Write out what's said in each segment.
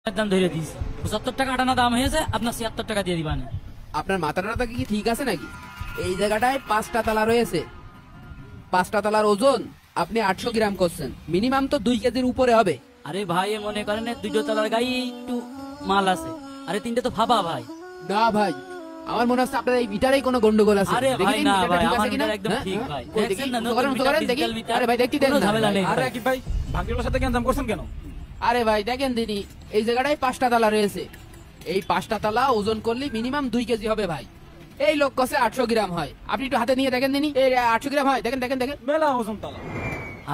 দাম ধরে দিয়েছি ৭৫ টাকা আটানা দাম হয়েছে, আপনার ৭৬ টাকা দিয়ে দিবানে। আপনার মাথাটা কি ঠিক আছে নাকি? এই জায়গাটায় 5টা তালা রয়েছে, 5টা তালার ওজন আপনি 800 গ্রাম করছেন, মিনিমাম তো 2 কেজির উপরে হবে। আরে ভাই মনে করেন দুটো তলার গায়ে একটু মাল আছে, আরে তিনটে তো ফাঁপা ভাই। না ভাই, আমার মনে হচ্ছে আপনার এই মিটারেই কোনো গন্ডগোল আছে। আরে ভাই দেখি না মিটারটা ভাই, ঠিক আমার আছে কিনা? মিটার একদম হ্যাঁ? ঠিক ভাই। ওই দেখি, দেখছেন না উঁচু নতুন করেন, উঁচু মিটার, করেন, দেখি। Digital meter. আরে ভাই দেখতে দেন কোনো না। ঝামেলা নেই আরে ভাই। আকিব ভাই, ভাগ্যের সাথে কেন দাম করছেন কেন? আরে ভাই দেখেন দিনি, এই জায়গাটায় 5টা তালা রয়েছে, এই 5টা তালা ওজন করলে মিনিমাম 2 কেজি হবে ভাই। এই লোক কষে 800 গ্রাম হয়, আপনি একটু হাতে নিয়ে দেখেন দিনি, এই 800 গ্রাম হয়, দেখেন দেখেন দেখেন। মেলা ওজন তালা।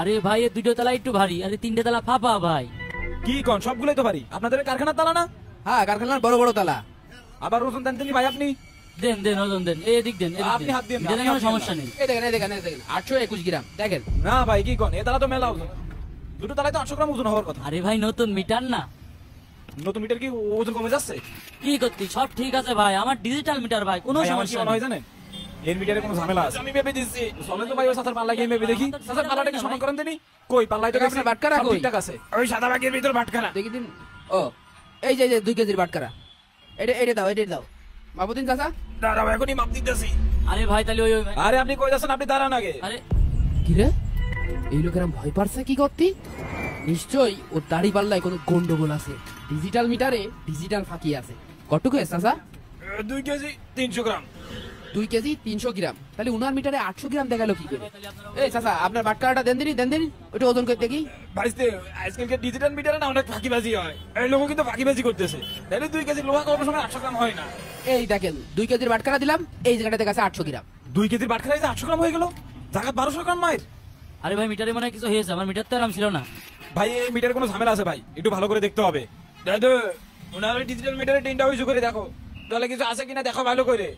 আরে ভাই এই দুটো তালা একটু ভারী, আরে তিনটে তালা ফাঁপা ভাই। কি কোন সবগুলোই তো পারি, আপনাদের কারখানার তালা না? হ্যাঁ, কারখানার বড় বড় তালা। আবার ওজন দেন তিনি ভাই আপনি? দেন দেন ওজন দেন, এদিক দেন, এদিক আপনি হাত দিন, দেন, আপনি কোনো হাত দিন সমস্যা না। নেই। এই দেখেন, এই দেখেন, এই দেখেন 821 গ্রাম দেখেন। না ভাই কি কোন, এ তালা তো মেলা ওজন, দুটো তালায় তো 800 গ্রাম ওজন হওয়ার কথা। আরে ভাই নতুন মিটার না, নতুন মিটার কি ওজন কমে যাচ্ছে? কি করতি সব ঠিক আছে ভাই, আমার ডিজিটাল মিটার ভাই, কোনো ভাই, আমার কি সমস্যা মনে হয় নেই। জানেন, এর মিটারে কোনো ঝামেলা আছে। আমি ভেবে দিচ্ছি চলে তো ভাই, ওই সাতার পাল্লা গিয়ে ভেবে দেখি। সাতার পাল্লাটাকে সমান করেন দেনি, কই পাল্লাই তো আপনার বাটখারা সব কই? ঠিকঠাক আছে। ওই সাদা বাগের ভিতর বাটখারা। দেখি দিন। ও এই যে 2 কেজির বাটকারা, এটা এটা দাও, এটা দাও বাবুদিন চাচা। দাঁড়াও এখনই মাপ দিতেছি। আরে ভাই তাহলে ওই ভাই। আরে আপনি কই যাচ্ছেন, আপনি দাঁড়ান আগে। আরে কি রে, এই লোকেরা ভয় পারছে কি করতে? নিশ্চয়ই ওর দাড়ি পাল্লায় কোনো গন্ডগোল আছে, ডিজিটাল মিটারে ডিজিটাল ফাঁকি আছে। কতটুকু চাচা? 2 কেজি 300 গ্রাম। 2 কেজি 300 গ্রাম, তাহলে উনার মিটারে 800 গ্রাম দেখালো কি করে? এই চাচা আপনার বাটকারাটা দেন দিনি, দেন দিনি, ওটা ওজন করে দেখি। ভাইস্তে আজকালকে ডিজিটাল মিটারে না অনেক ফাঁকিবাজি হয়, এই লোক কিন্তু ফাঁকিবাজি করতেছে। তাহলে 2 কেজি লোহা কোনো সময় 800 গ্রাম হয় না। এই দেখেন 2 কেজির বাটকারা দিলাম, এই জায়গাটা দেখাচ্ছে 800 গ্রাম। 2 কেজির বাটখারায় 800 গ্রাম হয়ে গেল, জায়গা 1200 গ্রাম মায়ের। আরে ভাই মিটারে মনে হয় কিছু হয়েছে, আমার মিটার তো এরকম ছিল না। ভাই এই মিটারে কোনো ঝামেলা আছে ভাই, একটু ভালো করে দেখতে হবে। দাদু ওনার ডিজিটাল মিটারে 3টা ইস্যু করে দেখো, তাহলে কিছু আছে কিনা দেখো ভালো করে।